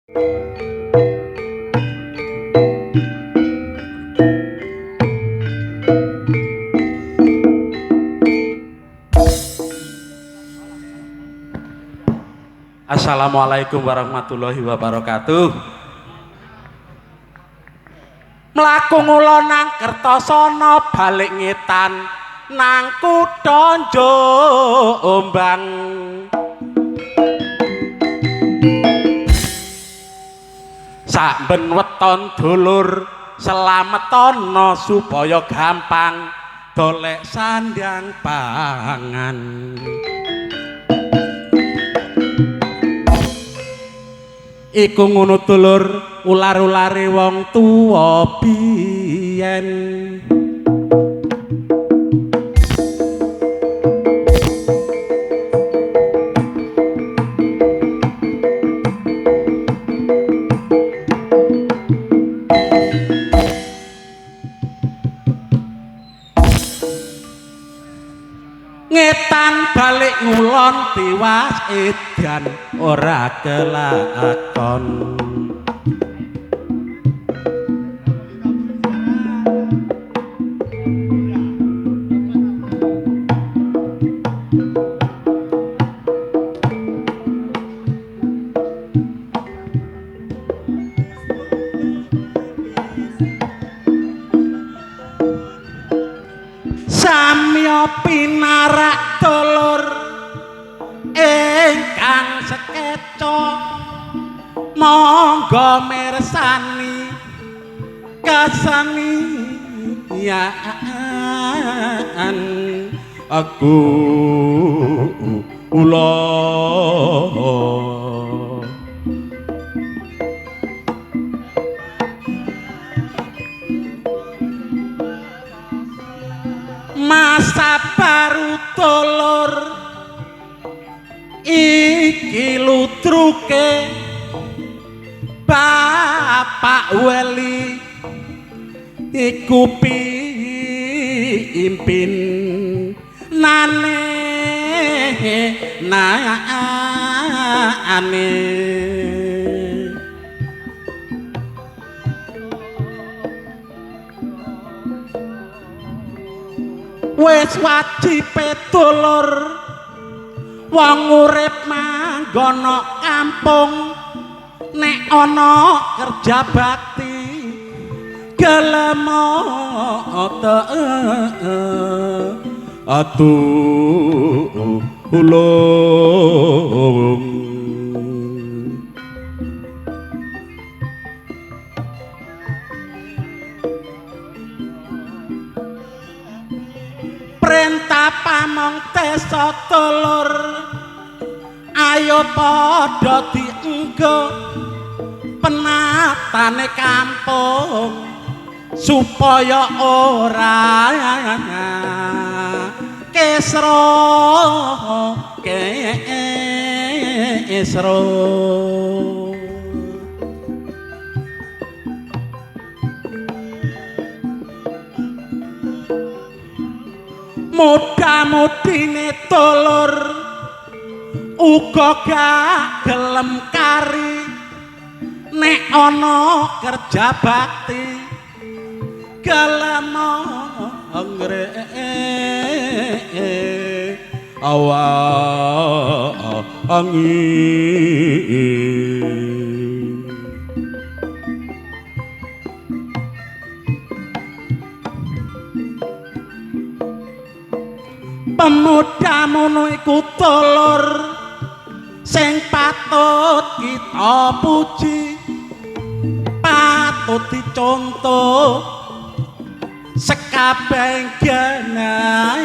Assalamualaikum warahmatullahi wabarakatuh. Mlaku ngula nang Kertosana balik ngetan nang kutha Jombang. Saben weton dulur selametana supaya gampang golek sandang pangan. Iku ngono dulur ular-ulare wong tuwa biyen. Ngetan balik ngulon tiwas edan ora kelakon. Samya pinarak dulur ingkang sekeca monggo mirsani kasenian aku kula masa baru dulur iki ludruke Bapak Weli iku pimpin nane wis wajibe dulur wong urip manggono kampung nek ana kerja bakti gelem ulung. Perintah pamong desa dulur ayo padha dienggo penatane kampung supaya ora kesro mudah-mudine dulur uga gak gelem kari nek ana kerja bakti gelem angin. Pemuda mono iku dulur sing patut kita puji, patut dicontoh sekabeh generasi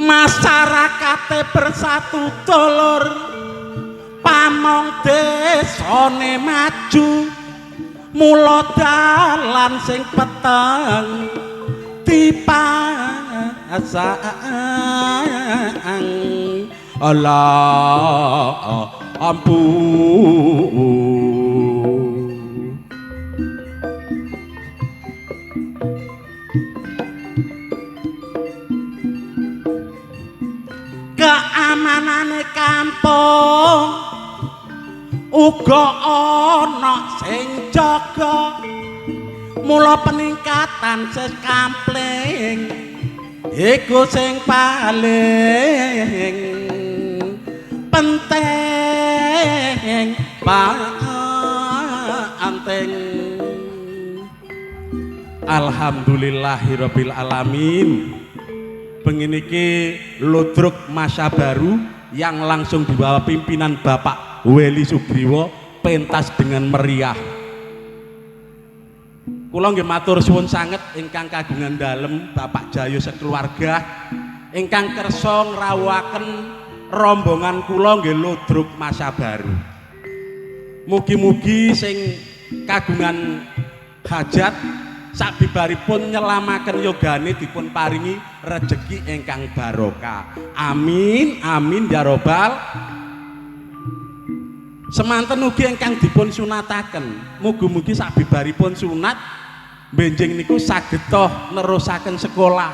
masyarakate bersatu dulur pamong desane maju mula dalan sing peteng dipasang Allah ampun. Keamanane kampung uga ana sing jaga, mula peningkatan sekampling iku sing paling penting penting. Alhamdulillahirabbil alamin. Bengi niki Ludruk Masa Baru yang langsung dibawa pimpinan Bapak Weli Sugriwo pentas dengan meriah. Kula nggih matur suwun sanget ingkang kagungan dalem Bapak Jayo sekeluarga ingkang kersa ngrawuhaken rombongan kula nggih Ludruk Masa Baru. Mugi-mugi sing kagungan hajat sabibaripun nyelamaken yogane dipun paringi rejeki ingkang barokah. Amin amin ya robbal. Semanten ugi ingkang dipun sunataken, mugi-mugi sabibaripun sunat benjing niku saged toh nerusaken sekolah.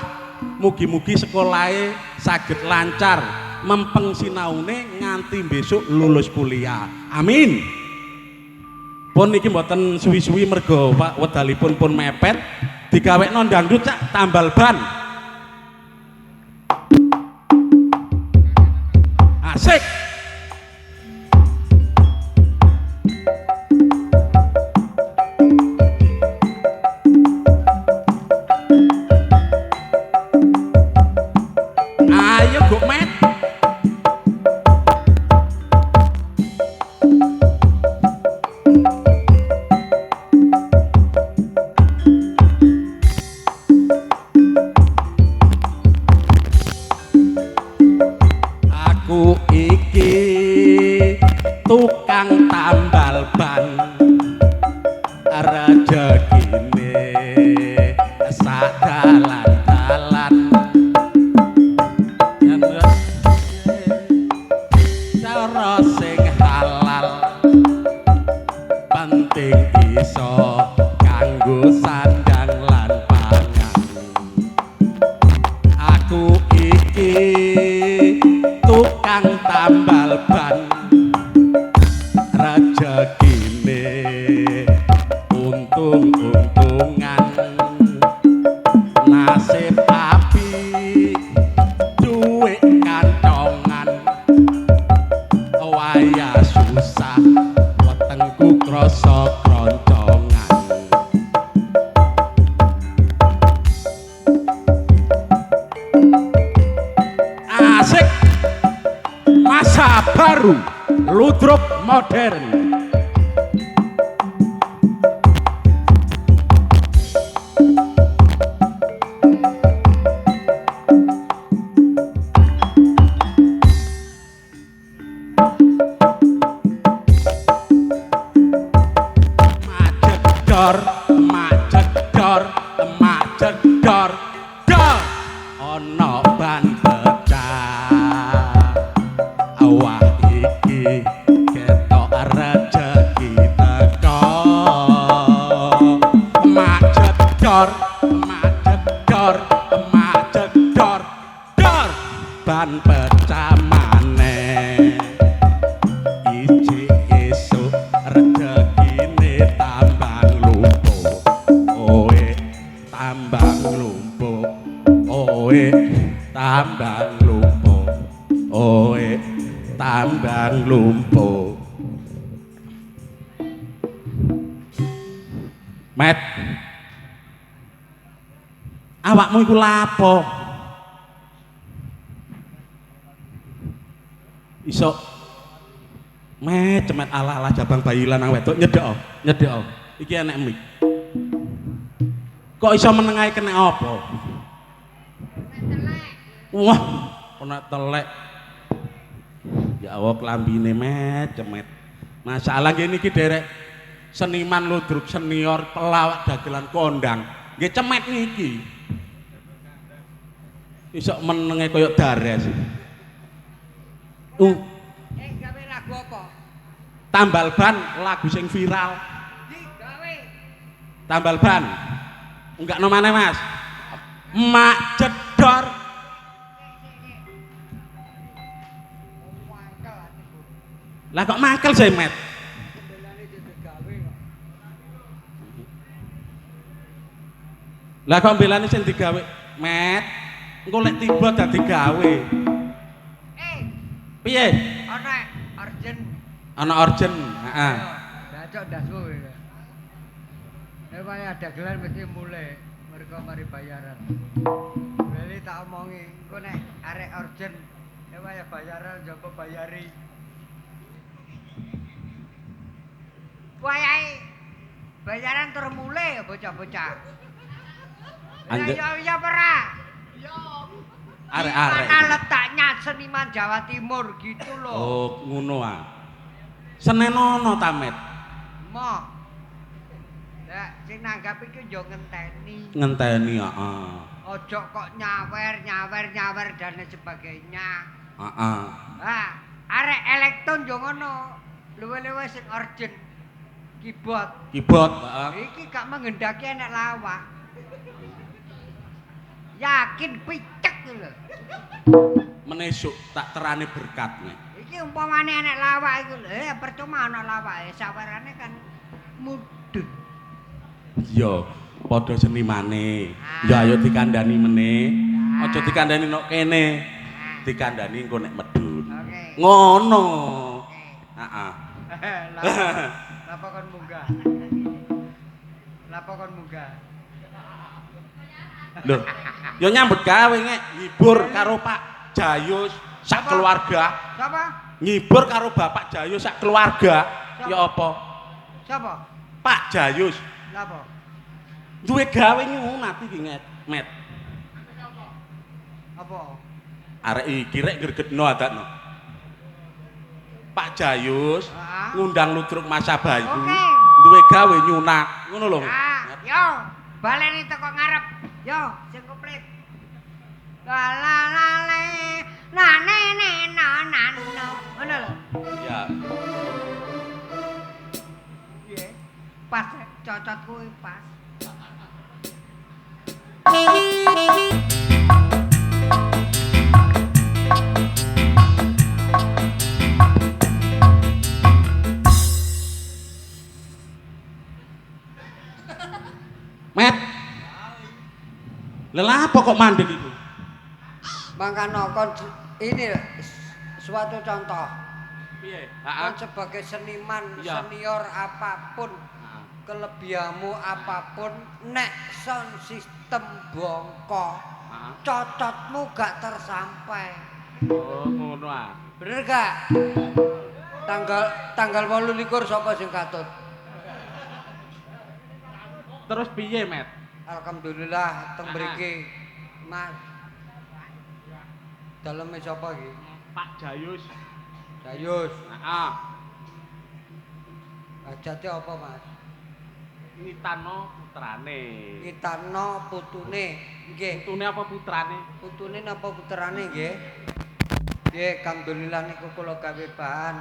Mugi-mugi sekolahe saged lancar, mempeng sinaune nganti besok lulus kuliah. Amin. Pun niki mboten suwi-suwi mergo Pak wedalipun pun mepet, digawekno dangdut cak tambal ban. Asik. Ayo Guk Met. Tukang tambal ban rejekine sadalan-dalan cara sing halal penting iso kanggo sandang lan pangan. Aku iki tukang tambal ban rejekine untung-untungan, nasib apik duwe kantongan, wayah susah wetengku krasa kroncongan. Asik. Masa baru Ludruk modern. Majedor, majedor, majedor, dor. Ono ban pecah. Awah iki ketok rejeki teko. Majedor, majedor, majedor, dor. Ban pecah maneh. Iji esuk rejekine tambang lumpuh. Oe tambang lumpuh. Oe tambang lumpuh. Oe tambang lumpuh. Met, awakmu iku lapo? Iso cemet ala-ala jabang bayi lanang wedok nyedek. Iki enek mik. Kok iso menengahi kena apa? Wah, kena telek. Ya Allah klambine cemet. Masalah ngene iki derek seniman ludruk senior pelawak dagelan kondang. Nggih cemet niki. Iso menenge koyo dares. Gawe lagu apa? Tambal ban lagu sing viral. Digawe. Tambal ban. Enggak no maneh Mas. Mak jedor. Lah kok mangkel sih Met? Lah kok belane sing digawe Met? Engko lek tiba dadi gawe. Piye? Ana urgent. Ana urgent. Heeh. Dacok dasmu. Nek wae ada gelar mesti mulai. Mereka mari bayaran. Beli tak omongi, engko nek arek urgent, nek wae bayaran njaba bayari. Wayahe bayaran tur mulai ya bocah-bocah. Anjir. Ya ora. Arek-arek. Mana letaknya seniman Jawa Timur gitu loh. Oh, ngono ah. Senenono ta Met? Mo. Lah sing nanggap iki yo ngenteni. Ngenteni heeh. Ojo kok nyawer dan lain sebagainya. Heeh. Ah, arek elektron yo ngono. Luwe-luwe sing urgent. Keyboard. Heeh. Iki gak menghendaki enek lawak. Yakin picek lho. Menesuk tak terane berkat nek. Iki umpamane enek lawak iku lho, percuma ana lawake, sawerane kan mudhun. Iya, padha senimane. Ya ayo dikandani meneh. Aja dikandani nok kene. Dikandani engko nek medhun. Oke. Ngono. Heeh. Lapa kon munggah? Lapa kon munggah? Lho, ya nyambut gawe ngek, ngibur karo Pak Jayus sak keluarga. Siapa? Ngibur karo Bapak Jayus sak keluarga. Ya apa? Siapa? Pak Jayus. Lapa? Duwe gawe nyunat iki ngek, Met. Apa? Arek iki rek gregetno adakno. Pak Jayus ngundang Ludruk Masa Bayu. Oke. Duwe gawe nyunat, ngono lho. Yo, baleni teko ngarep. Yo, sing komplit. La la la le, na ne ne na na no. Ngono lho. Iya. Piye? Pas cocot kuwi pas. Met. Lha apa kok mandek iku? Mangkano kon ini suatu contoh. Piye? Kon sebagai seniman, senior apapun, kelebihanmu apapun, nek sound system bongko, cocotmu gak tersampai. Oh, ngono ah. Bener gak? Tanggal 28 sapa sing katut? Terus piye, Met? Alhamdulillah teng mriki Mas. Daleme sapa iki? Pak Jayus. Jayus. Heeh. Hajate apa, Mas? Nitano putrane. Nitano putune. Nggih. Putune apa putrane? Putune napa putrane nggih? Nggih, alhamdulillah niku kula gawe bahan.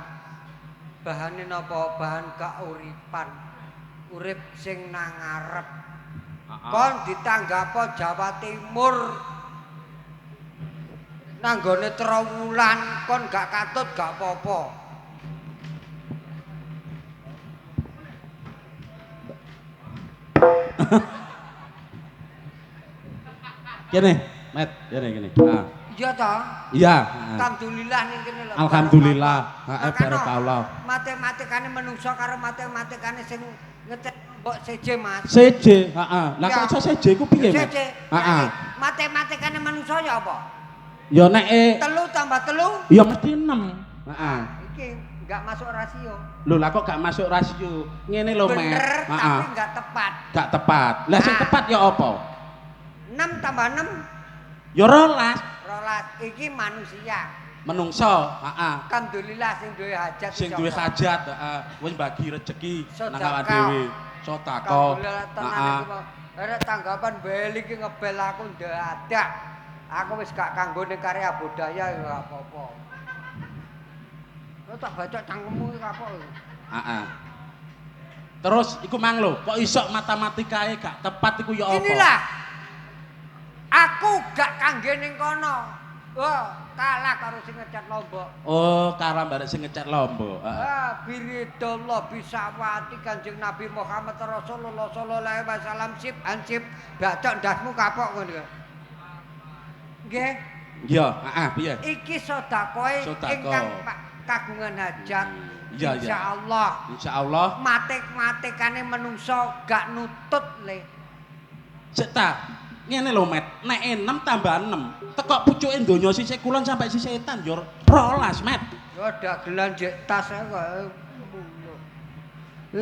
Bahane napa? Bahan kauripan. Urip sing nang ngarep. Kon ditanggapo Jawa Timur. Nanggone Trowulan kon gak katut gak apa-apa. Kene, Met, kene. Iya ta? Iya. Alhamdulillah ning kene lho. Alhamdulillah. Heeh, barakallah. Matematikane menungso karo matematikane sing ngecek mbok CJ, Mas. CJ, heeh. Lah kok iso CJ ku piye, Met? Heeh. Matematikane menungso ya apa? Ya nek 3 tambah 3 ya mesti 6. Heeh. Iki enggak masuk rasio. Lho lah kok gak masuk rasio? Ngene lho, Met. Bener, tapi enggak tepat. Gak tepat. Lah sing tepat ya apa? 6 tambah 6 Ya 12. 12. Iki manusia. Menungso, heeh. Alhamdulillah sing duwe hajat. Sing duwe hajat, heeh. Wis bagi rezeki nang awak Sedekah. dhewe. Sedekah. Alhamdulillah tenan iki kok. Ada tanggapan beli iki ngebel aku ndadak. Aku wis gak kanggo ning karya budaya ya apa-apa. Lo tak baca cangkemmu iki apa? Heeh. Terus iku mang lho, kok iso matematikae gak tepat iku ya apa? Inilah. Aku gak kangge ning kono. Wah, kalah karo sing ngecat Lombok. Oh, karambarek sing ngecat Lombok. Heeh. Biridullah bisawati Kanjeng Nabi Muhammad Rasulullah sallallahu alaihi wasallam sip ansip bacok ndasmu kapok ngono. Nggih. Iya, heeh, piye? Iki sedekahe ingkang kagungan hajat. Iya, iya. Insyaallah. Insyaallah. Matik-matikane menungso gak nutut le. Sik ta. Ngene lho, Met. Nek 6 tambah 6, tekok pucuke donya sisih kulon sampai sisih etan yo 12, Met. Yo dagelan jek tas ae kok.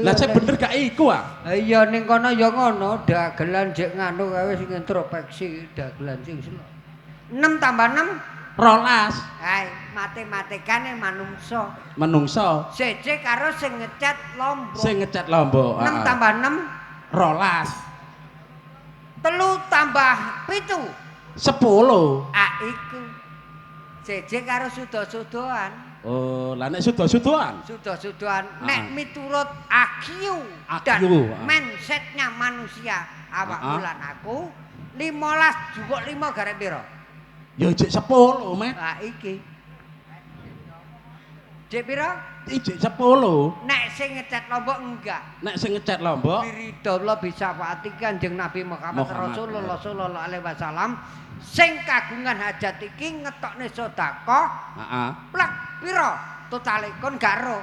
Lah sik bener gak iku ah? Iya ning kono ya ngono, dagelan jek nganu kae sing introspeksi dagelan sing 6 tambah 6 12. hai matematikane manungsa. Menungso Seje karo sing ngecat Lombok. sing ngecat Lombok. 6 tambah 6 12. 3 tambah 7 10. iku seje karo sudo-sudoan. Oh, lah nek sudo-sudoan. Sudo-sudoan nek miturut IQ dan mindsetnya manusia awak bulan aku 15 jupuk 5 garek piro? Ya jek 10, Met. Iki. Jek piro? Jek 10. Nek sing ngecat Lombok enggak. Nek sing ngecat Lombok, Wiridullah bisa pati Kanjeng Nabi Muhammad Muhammad. Rasulullah sallallahu alaihi wasallam sing kagungan hajat iki ngetokne sedekah. heeh. Plak piro? Totale kon gak ro.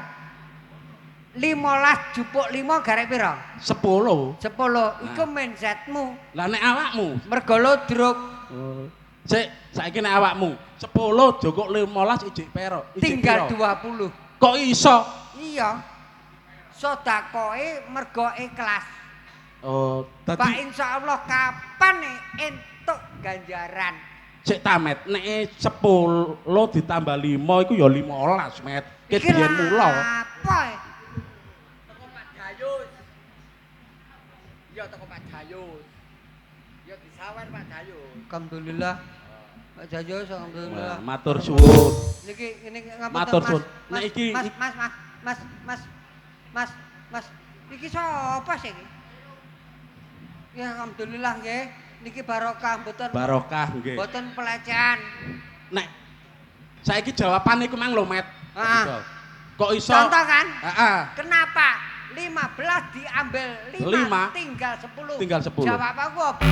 15 jupuk 5 garek piro? 10. 10. Iku mindsetmu. Lah nek awakmu, Mergo lodruk. Sik, saiki nek awakmu 10 jokok 15 ijik pero? Tinggal 20. Kok iso? Iya. Sedekahe mergo ikhlas. Oh, Pak dadi insyaallah kapan entuk ganjaran. sik tamet nek 10 ditambah 5 iku ya 15, Met. Ket Iki biyen mula. Apa? Toko Pak Dayus. Iya toko Pak Dayus. Ya disawer Pak Dayus. Alhamdulillah. Pak Jayo Wah, alhamdulillah. matur suwun. Niki ini ngapunten Matur Mas. suwun. Nek iki Mas. Iki sapa sih iki? Ya alhamdulillah nggih. Niki barokah mboten. Barokah nggih. Mboten pelecehan. Nek saiki jawabane iku mang lho, Met. Heeh. Kok iso? Contoh kan? Heeh. Kenapa 15 diambil 5 tinggal 10? Tinggal 10. Jawab aku apa?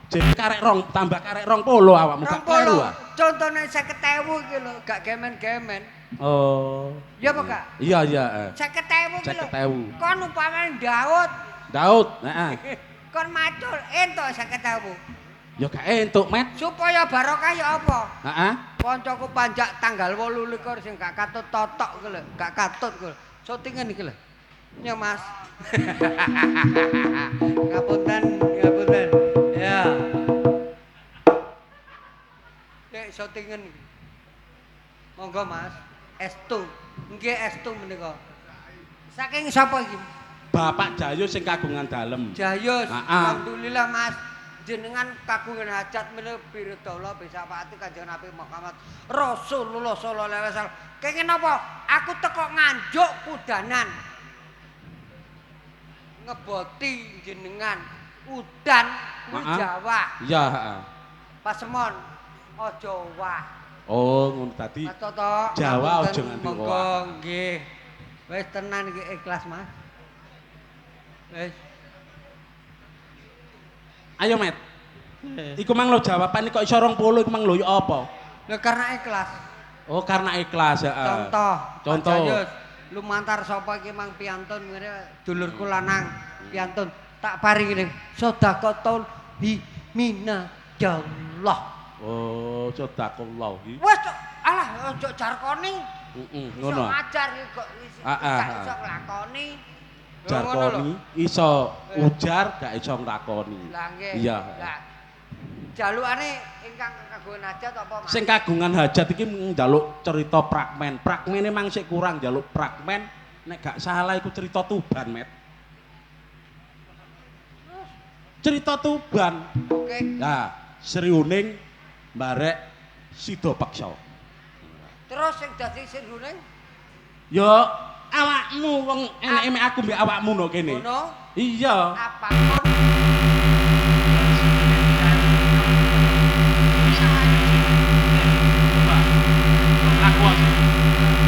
Jadi karek rong tambah karek 20 awakmu gak kleru ah. Contohnya 50.000 iki lho, gak gemen-gemen. Oh. Ya apa gak? Iya iya. 50.000 iki lho. 50.000. Kon umpamane Daud, Daud, heeh. kon macul entuk 50.000. Ya gak entuk, Met. Supaya barokah ya apa? Heeh. Koncoku panjak tanggal 28 sing gak katut totok ku lho, gak katut ku. Syutingan iki lho. Ya Mas. Ngapunten. Ya. Nek syutingan iki. Monggo Mas. Estu. Nggih estu menika. Saking sapa iki? Bapak Jayo sing kagungan dalem. Jayus. Heeh. Alhamdulillah Mas. Jenengan kagungan hajat menika biridullah bisa pati Kanjeng Nabi Muhammad Rasulullah sallallahu alaihi wasallam. Kenging apa? Aku teko nganjuk kudanan. Ngeboti jenengan udan kuwi Jawa. Iya, heeh. Pasemon aja wah. Oh, ngono tadi. Mas Toto. Jawa ngapunten, aja nganti monggo, wah. nggih. Wis tenan iki ikhlas Mas. Wis. Ayo, Met. Iku mang lo jawabane kok iso 20 iku mang lho ya apa? Lha karena ikhlas. Oh, karena ikhlas, heeh. Contoh. Jayus, lumantar sapa iki Mang Piantun ngene dulurku lanang Piantun tak paringi sedekah mina Allah. Oh, sedekah iki. Wes alah ojo jarkoni. Heeh, Iso ngono. ngajar kok gak iso nglakoni. Jarkoni iso ujar gak iso nglakoni. Lah nggih. Iya. Lah jalukane ingkang kagungan hajat apa Mas? Sing kagungan hajat iki njaluk cerita Pragmen. Pragmene mang sik kurang njaluk Pragmen. Nek gak salah iku cerita Tuban, Met. Cerita Tuban. Oke. Nah, Sriuning mbarek Sida Peksa. Terus sing dadi sirgune Ya awakmu wong enek-enek aku mbek awakmu no kene. Ngono? Iya. Apapun Aku aku terpaksa.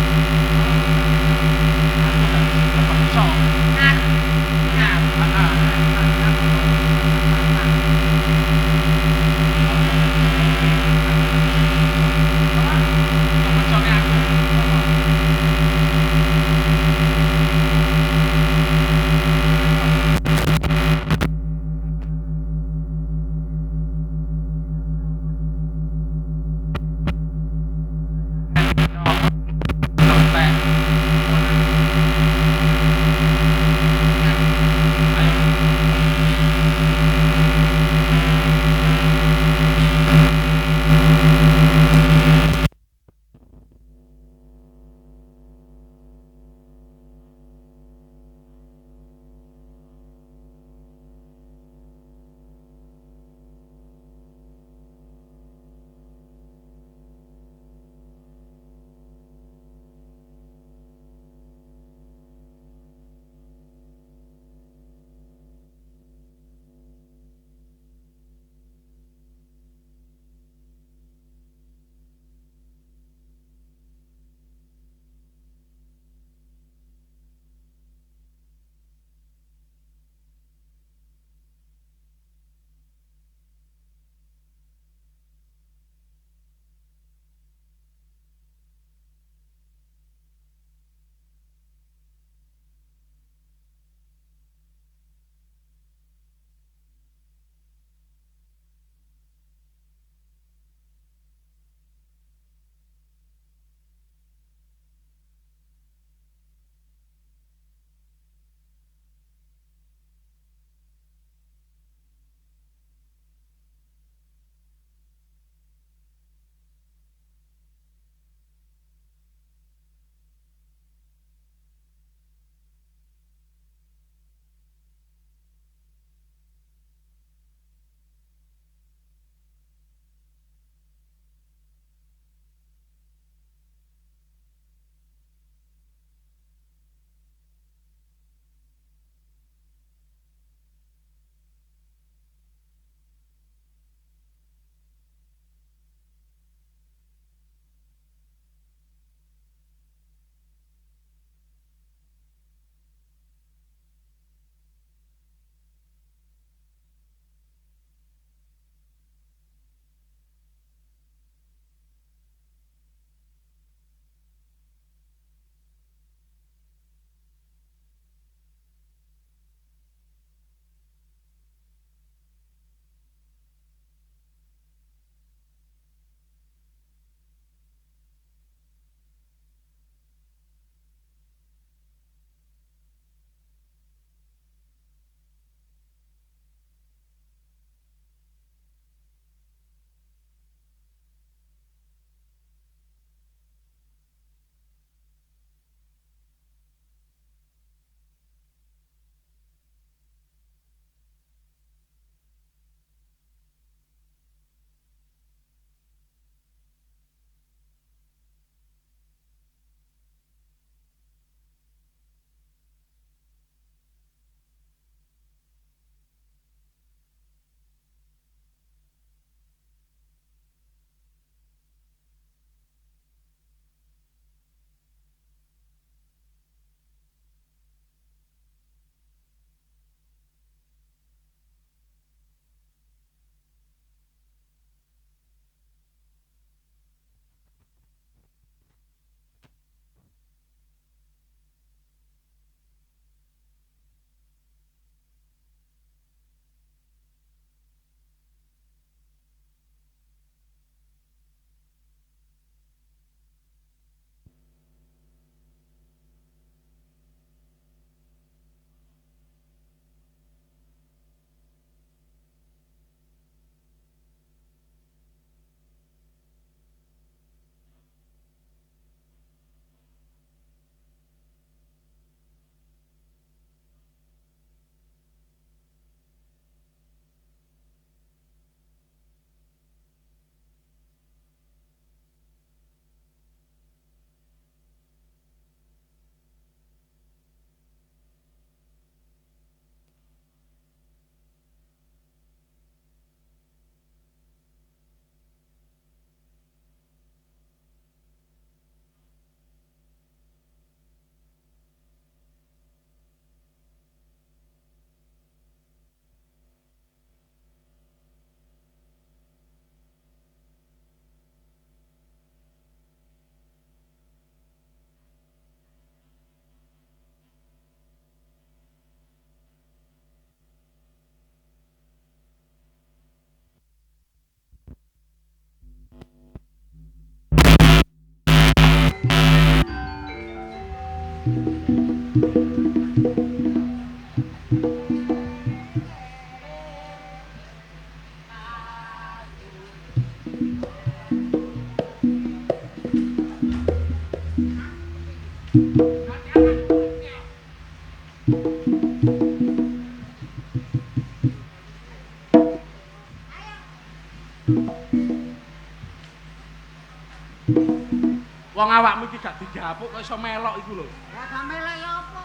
Wong awakmu iki gak digapuk kok iso melok iku lho. Ya sampeyan ya apa?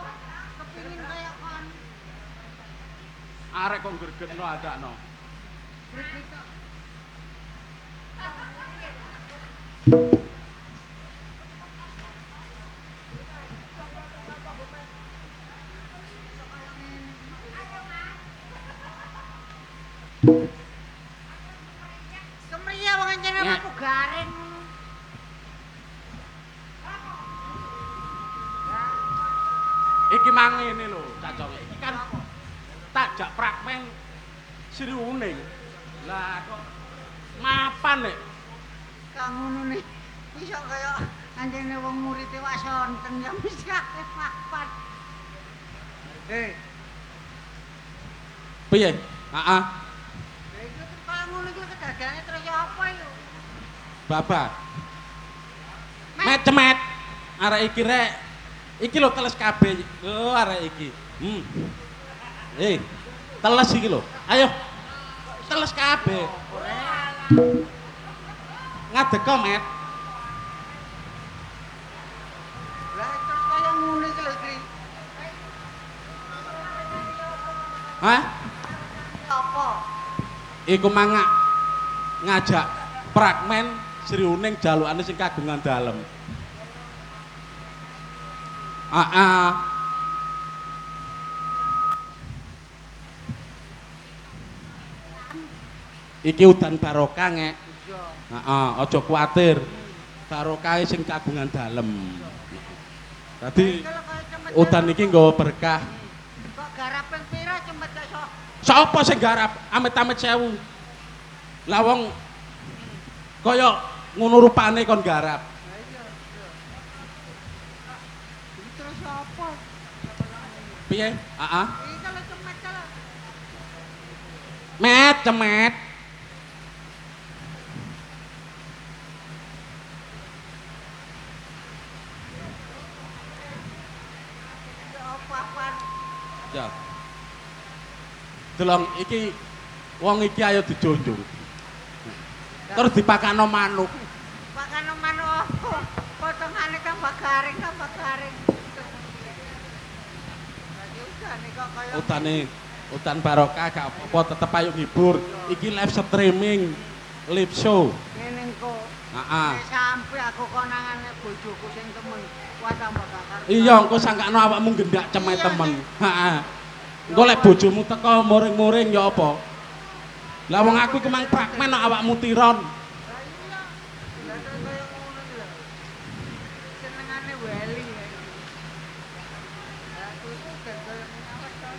Kepingin kaya kon. Arek kok gregetno andakno. Semriya wong encene aku garing. Iki mang ngene lho, Cacok. Iki kan takjak fragmen Sri Uning. Lah kok mapan nek Kang ngono nih. Iso kaya anjene wong murid wak sonten ya mesti akeh papan. piye? Heeh. Lha iki kaya ngono iki kedadane terus ya apa yo? Babak. Met-met. Arek iki rek. Iki lho teles kabeh. Oh, arek iki. Teles iki lho. Ayo. Teles kabeh. Ngadeka, Met. Lah terus kaya ngono iki lho, Tri. Hah? Apa? Iku mangak ngajak fragmen Sri Uning jalukane sing kagungan dalem. Iki udan barokah ngek. Heeh, aja kuwatir. Barokahe sing kagungan dalem. Dadi udan iki nggawa berkah. Kok garap ping pira cempet gak iso? Sapa sing garap? Amit-amit sewu. Lah wong kaya ngono rupane kon garap. Terus apa? Piye? Heeh. Iki kalau cempet kalau. Met, cemet. Apa-apaan? Ya. Delong iki wong iki ayo dijunjung. Terus dipakano manuk. Pakane manuk apa? Potongane tambah garing, tambah garing. Lagi udane kok kaya Utane utan barokah gak apa-apa tetep ayo ngibur. Iki live streaming, live show. ngene kok. Heeh. Sampai aku konangane bojoku sing temen kuwi tambah bakar. Iya, engko sangkano awakmu gendak cemet temen. Heeh. Engko lek bojomu teko muring-muring ya apa? Lah wong aku iku mang fragmen kok awakmu tiron. Lah iya. Lah terus kaya ngono iki lho. Senengane weli. Lah aku iku gak kaya ngene to.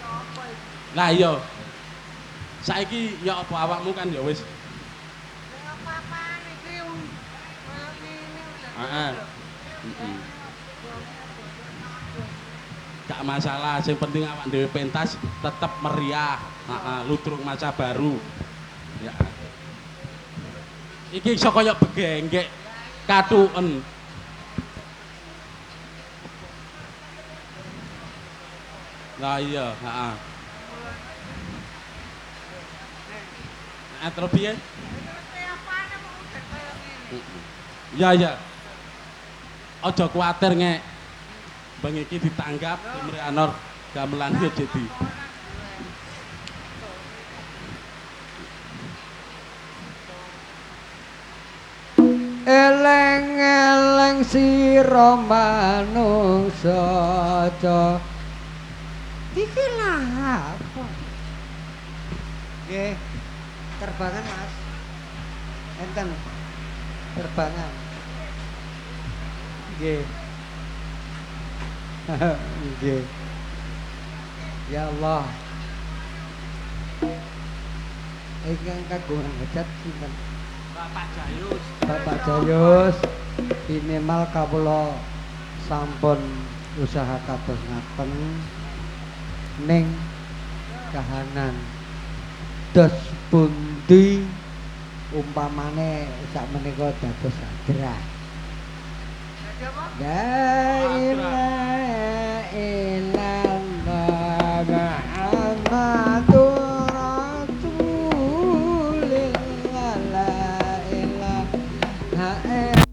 Apa iki? Lah iya. Saiki ya apa awakmu kan ya wis. Lah apa-apaan iki wong kaya ngene lho. Heeh. Gak masalah, yang penting awak dhewe pentas tetep meriah. Ludruk masa baru. Ya. Iki iso kaya begenggek katuken. Lah iya, heeh. Terus piye? Ya ya. Aja kuwatir ngek. Bang iki ditanggap Imri Anor gamelan yo jadi. Eleng-eleng sira manungsa aja. Iki lah apa? Nggih. Terbangan, Mas. Enten. Terbangan. Nggih. Nggih. Ya Allah. Ingkang kagungan hajat sinten? Bapak Jayus. Bapak Jayus. minimal kawula sampun usaha kados ngaten ning kahanan dos pundi umpamane sak menika dados agra. La ilaha illallah Muhammadur Rasulullah la ilaha illallah.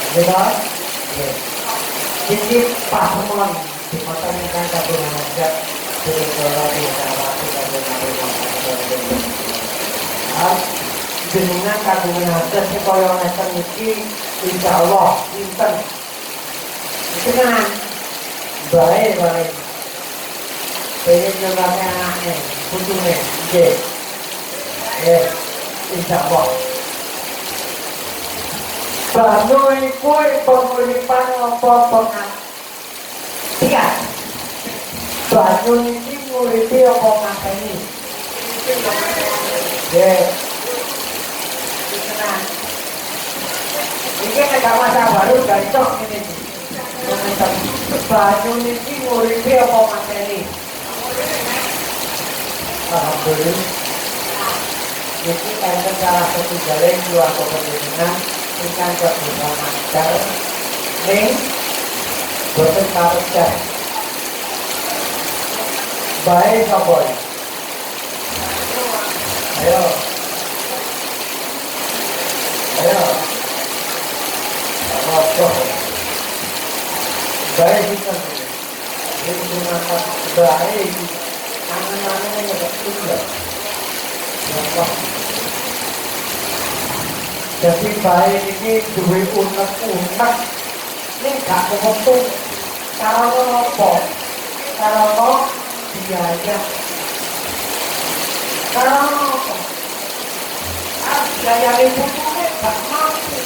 Jelas? Jadi pasemon di kota ini kan kabungan ajak sudah keluar di waktu kabungan jenengan kabungan ajak si koyong neten iki insya Allah pinten itu kan baik pengen nyebabnya anaknya putune insya Allah Banu iku penguripan apa pengat tiga Banu ini nguripi apa mateni ini ada masa baru gancok ini Banu ini nguripi apa mateni Alhamdulillah ini enten salah satu jalan luar kepentingan ikan kebutuhan masker ning boten karep bae sapa ayo apa bae kita ini gunakan bae angan-angan yang betul ya jadi baik ini duwe unek-unek ini gak kebetul karena apa? Karena biaya karena apa? Biaya itu gak mampu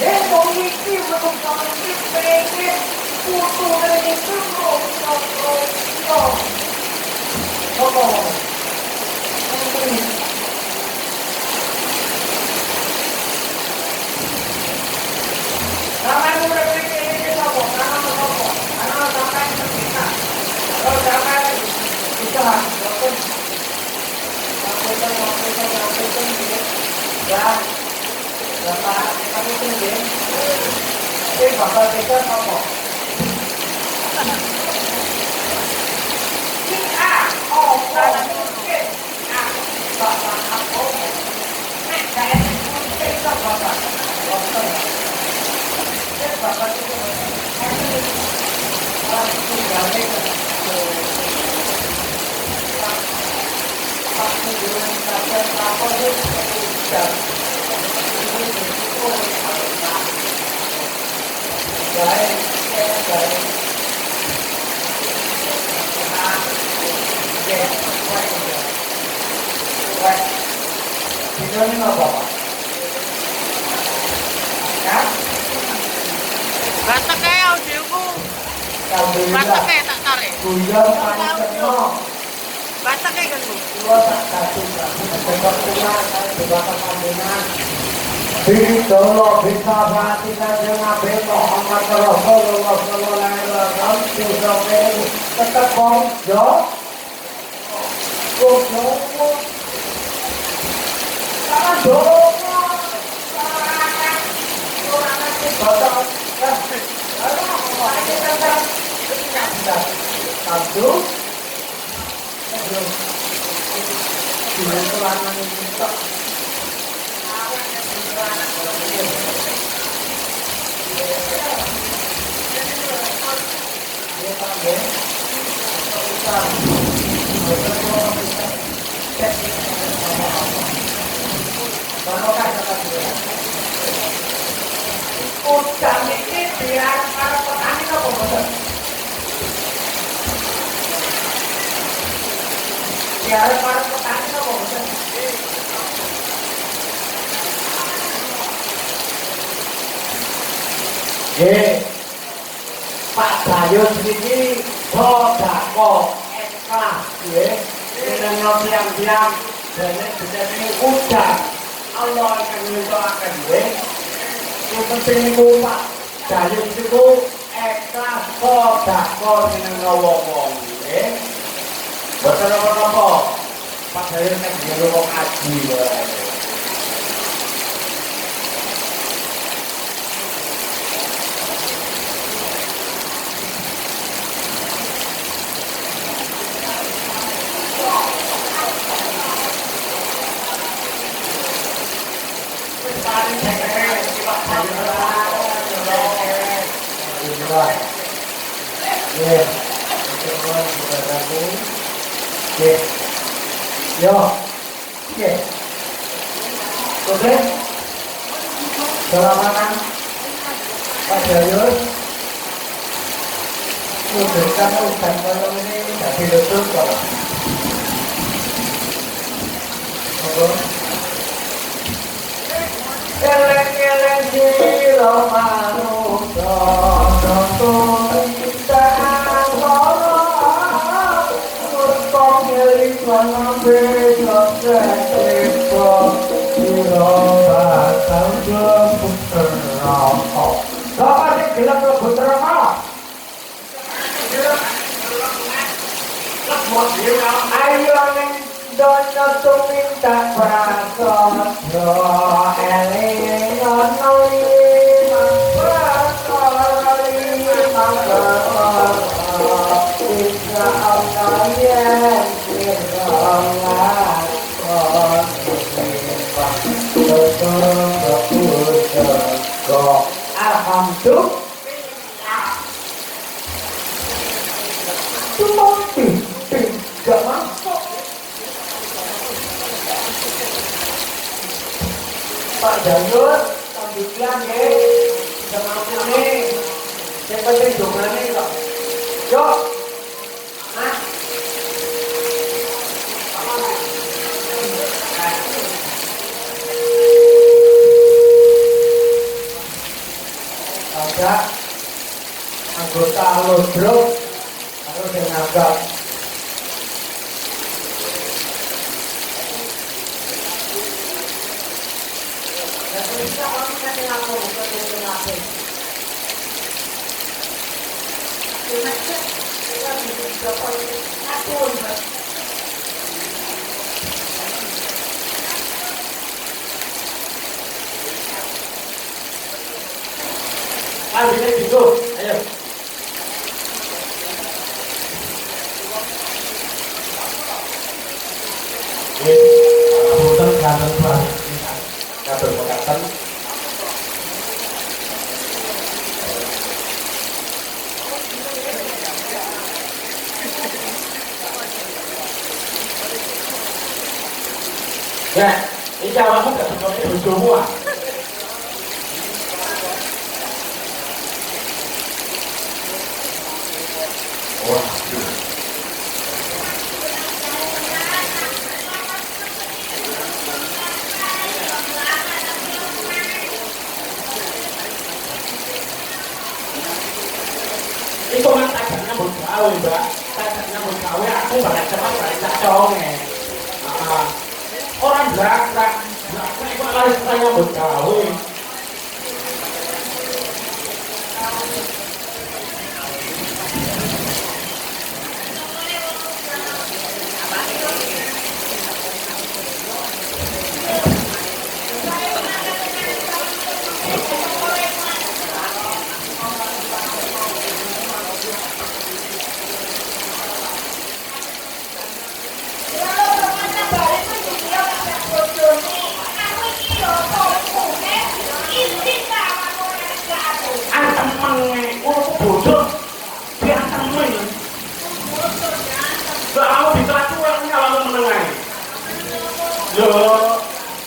ya mau ini belum sampai pengen putu dari itu Ramai muda pikir ini apa? Karena sampai kita. Kalau sampai kita walaupun ya, bapak kami tinggi. Tapi bapak kita apa? Kita mungkin. Bapak apa? Saya kita bapak. Bapak itu Batak kayak audioku. Batak kayak tak tarik. Guyon paling kenal. Batak kayak kan bu. Dua tak satu sebab pulang sebab kandungan. Bidolo bisa perhatikan dengan Nabi Muhammad Rasulullah Sallallahu Alaihi Wasallam. Sudah tetap konjo. Konjo. Karena dolo. Orang betul. Satu, dengan kelangan ini tak. Udah ini biar arep arep petani apa boten? Nggih. Pak Dayus niki sedekah ikhlas nggih. Menawa tiang-tiang dene dene udan Allah akan nyusahaken nggih. Yang penting niku Pak Dayus niku ikhlas sedekah menawa wong nggih. Boten apa-apa. Pak Dayus nek njaluk wong aji wae. Yo, oke. Oke. Selamat Pak Dayus. Udah kan udan malam ini jadi lutut kok. Eleng-eleng sira manungsa nonton kita ora murko ngeling ana beda sepo sira bakal puter rokok. Sapa sing gelem puter rokok? Ayo ning donya tumindak prasaja eling ana limang prasaja limang Isra Allah yen alhamdulillah. Cuma tidak masuk. Pak Dayus, sambilan ya, semampu nih. Yang penting dongane kok. Yuk, Mas. Ada anggota Lodro harus dianggap. Bisa orang kasih lapor ke lapor. Macam kita bisa lapor. Ayo kita tidur, ayo. Punten kanten Pak. Kabel pekatan. Ya, ini awakmu gak sesuai bojomu ah. Wah. Itu kan tajaknya mau gawe, Mbak. Tajaknya mau gawe, aku bakal cepat balik conge. Orang belakang, itu lari setanya mau gawe.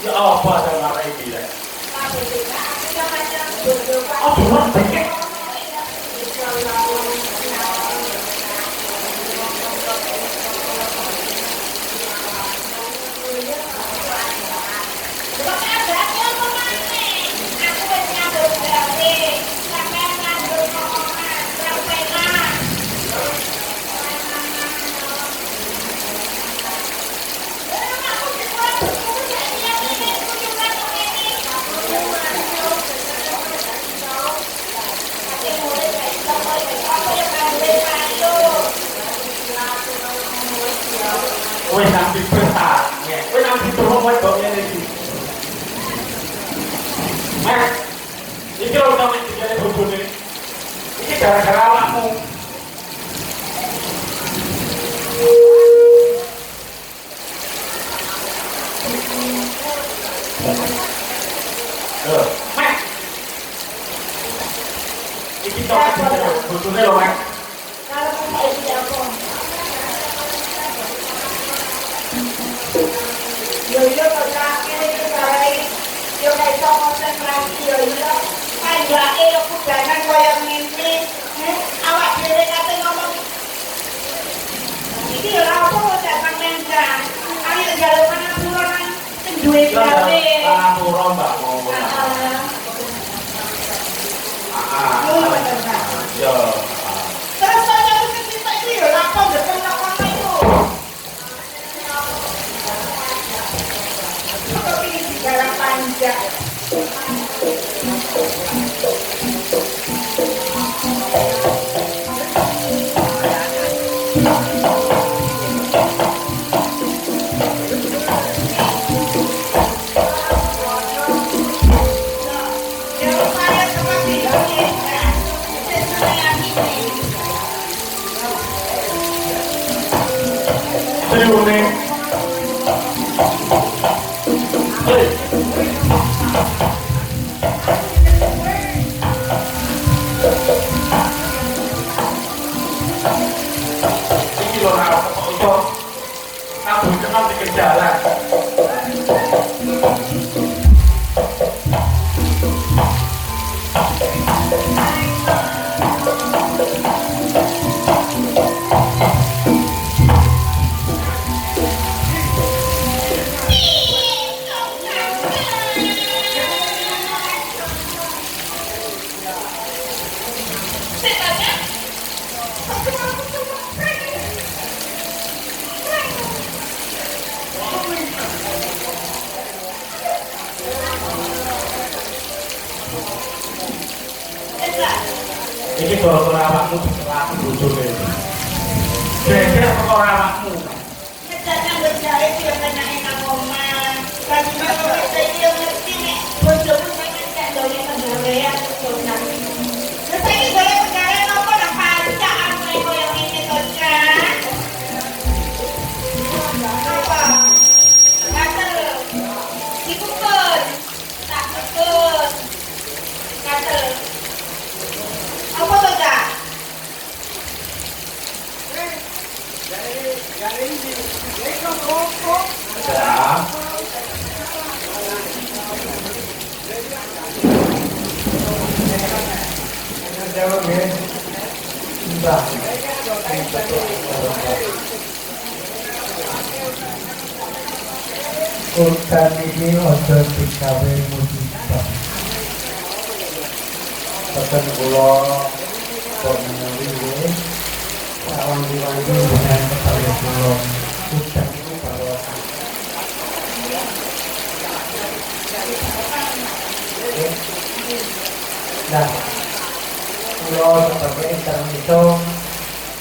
Ya apa saya ngarai dia? Oh, buat deket. gara-gara awakmu. Mek. Iki tok bojone lho, Mek. Kalau mau iki apa? Yo kok sakit iki bae. Yo nek iso konsentrasi yo iya. Panjake yo kudanan koyo ngene. Awak dhewe kate ngomong. Iki yo ora apa kok dak mencan. Ayo njaluk panapura nang sing duwe gawe. Panapura Mbak ngomong. Yo. Terus saya mesti minta iki yo apa ndek nang itu. Kok iki digarap panjang. Triune. Hei. Iki lho ora iso kabeh kenal di jalan. Iki gara-gara awakmu dicelak bojone. Geger perkara awakmu. Ngejak nang jare iki yo penake nang omah. Lagi kok iki yo ngerti nek bojomu pengen gak dolen penggawean kok nang. Terus iki golek penggawean opo nang pancak aku koyo ngene to, Cak. Apa? Kater. Dikukur. Tak kukur. Kater. Apa to, Cak? Ya. Jawab ya. Mbak. Urusan ini ojo digawe musibah. Pesan kula kok menuri wangi-wangi dengan kepala kula. Udan itu barokah. Nah, kula sebagai intermezzo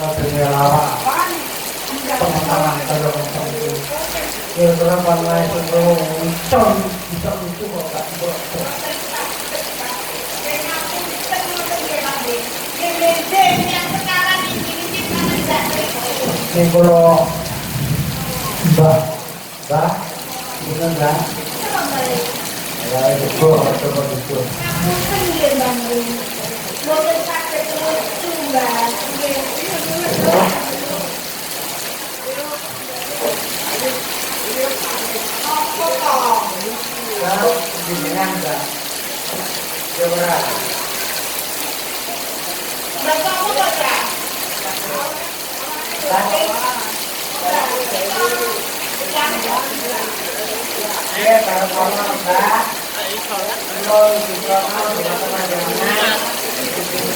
dunia lawak teman-teman kalau itu kira-kira warna itu ucon bisa lucu kok gak bocor. Ini kalau mbak bukan mbak ya itu coba itu kalau dengan mbak coba kalau mbak kalau juga mau teman-teman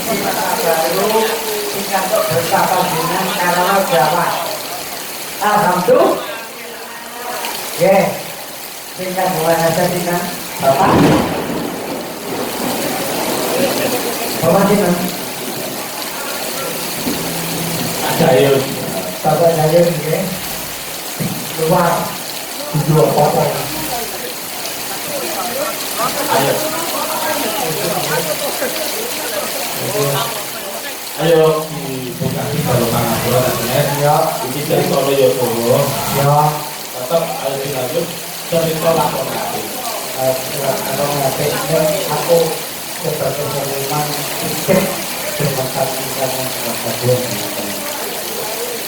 di masa baru kita untuk bersama dengan karena Jawa. Alhamdulillah. Oke, tinggal mulai aja dengan Bapak. Bapak sini. Jayun. Bapak Jayun ya. Keluar. Dua potong. Ayo. Ayo dibuka di kalau pangapura dan bener. Ya. Iki cerita lo yo Jawa. Ya. Tetap ayo dilanjut cerita lakon ati. Kalau ngerti aku sebagai seniman sedikit berkata-kata yang kedua.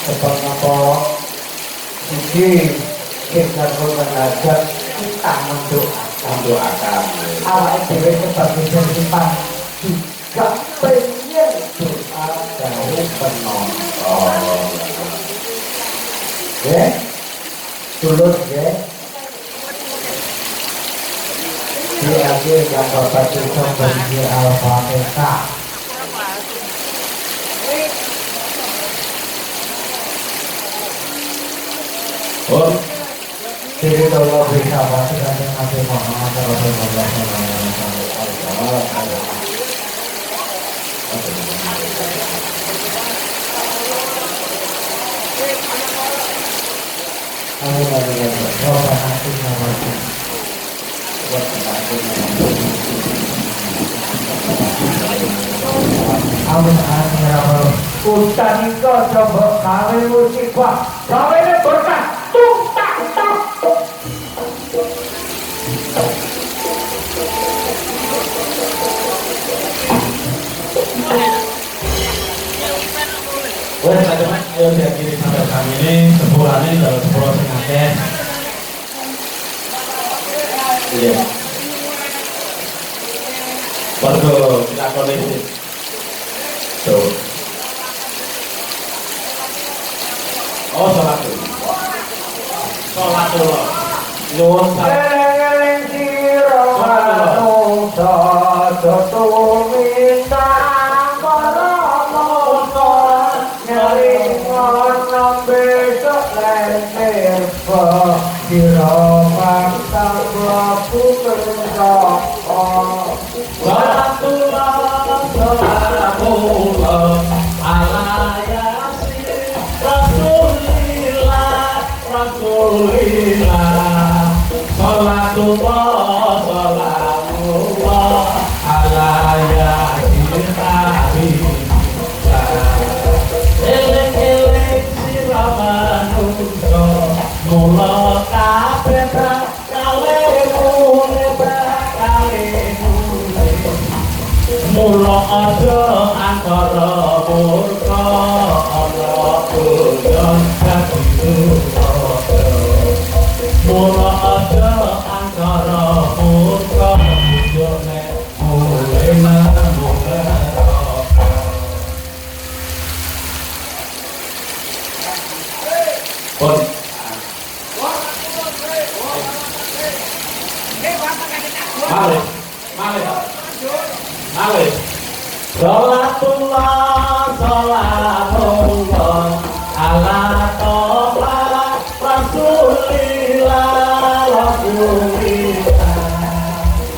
Sebab apa? Jadi kita mengajar kita mendoakan. Awak dewe sebagai seniman juga pengen doa dari penonton. Ya, tulus ya. Di akhir yang Bapak Tuhan bagi Al-Fatihah. Oh, Jadi kalau bisa pasti nanti Nabi Muhammad Rasulullah SAW. Amin amin ya Allah. Ustaz itu coba kawin musik pak, kawinnya berkah, tuk tak tak. wes teman-teman, ayo diakhiri sampai kami ini sepurane dalam sepuluh sengaja. Iya. Baru kita koneksi. Tuh. Oh, sholat dulu. Sholat dulu. Nyuwun Eling sira manungsa tuminta para manungsa nyelingono besok lentir sira maksa mlebu neraka. Sholatullah, sholatullah, ala yasin, Rasulillah, Rasulillah. Sholatullah, sholatullah, ala yasin, Habibullah. Eling-eling sira manungsa, mula kabeh mula aja antara murka ana doyan dadi murka mula aja antara murka doyan mulai murka pun Malik Sholatullah, sholatullah, ala toha Rasulillah, Rasulillah.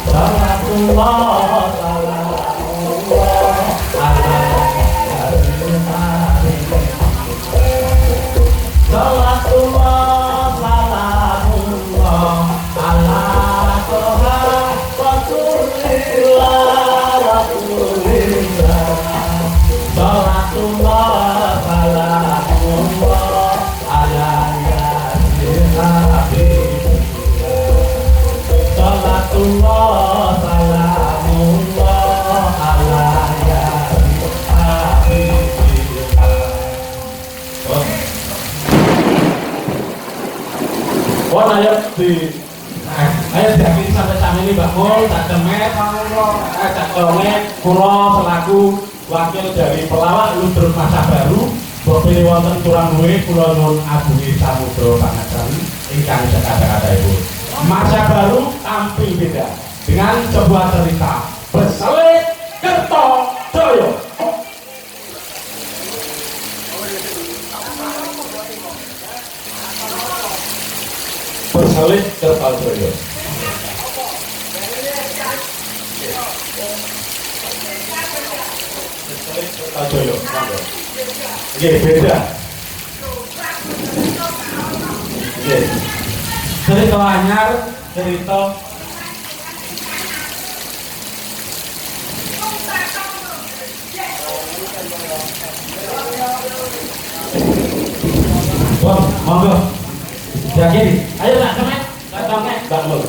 Sholatullah, sholatullah, ala sholatullah, sholatullah, ala toha Rasulillah. Salatullah, salamullah, ala yasin habibullah. Salatullah, salamullah, ala yasin habibullah. Oh, ayo diakhiri sampai saat ini Mbak Mul, tak demet, tak dongeng, kula selaku wakil dari pelawak Ludur Masa Baru Bobi wonten kurang luwih kula nyuwun agungi samudra pangapunten ingkang sekada-kada ibu. Masa Baru tampil beda dengan sebuah cerita Beselik Kertojoyo. Beselik Kertojoyo. Kertojoyo. Nggih, beda. Nggih. Cerita anyar, cerita Bos, monggo. Jadi, ayo nak semet, datangnya Mbak Mul.